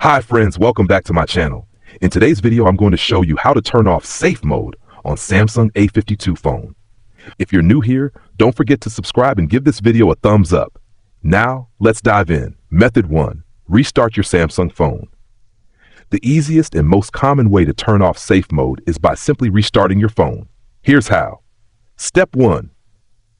Hi friends, welcome back to my channel. In today's video, I'm going to show you how to turn off safe mode on Samsung A52 phone. If you're new here, don't forget to subscribe and give this video a thumbs up. Now, let's dive in. Method 1. Restart your Samsung phone. The easiest and most common way to turn off safe mode is by simply restarting your phone. Here's how. Step 1.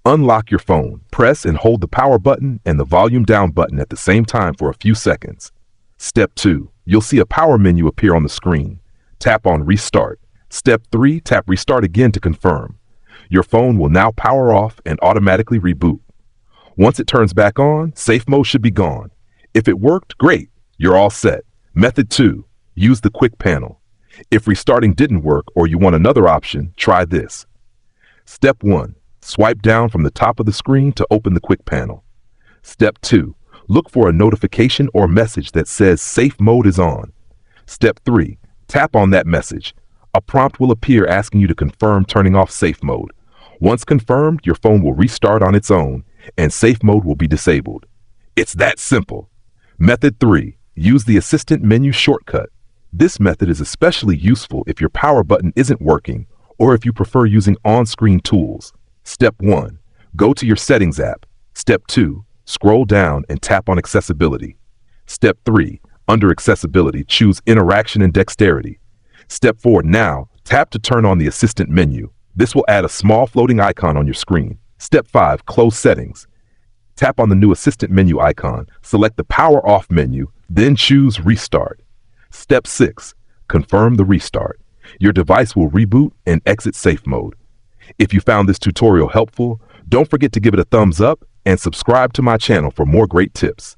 Unlock your phone. Press and hold the power button and the volume down button at the same time for a few seconds. Step 2. You'll see a power menu appear on the screen. Tap on Restart. Step 3. Tap Restart again to confirm. Your phone will now power off and automatically reboot. Once it turns back on, safe mode should be gone. If it worked, great, you're all set. Method 2. Use the quick panel. If restarting didn't work or you want another option, try this. Step 1. Swipe down from the top of the screen to open the quick panel. Step 2. Look for a notification or message that says safe mode is on. Step 3. Tap on that message. A prompt will appear asking you to confirm turning off safe mode. Once confirmed, your phone will restart on its own and safe mode will be disabled. It's that simple. Method 3. Use the assistant menu shortcut. This method is especially useful if your power button isn't working or if you prefer using on-screen tools. Step 1. Go to your Settings app. Step 2. Scroll down and tap on Accessibility. Step 3. Under Accessibility, choose Interaction and Dexterity. Step 4. Now, tap to turn on the Assistant menu. This will add a small floating icon on your screen. Step 5. Close Settings. Tap on the new Assistant menu icon. Select the Power Off menu, then choose Restart. Step 6. Confirm the restart. Your device will reboot and exit safe mode. If you found this tutorial helpful, don't forget to give it a thumbs up and subscribe to my channel for more great tips.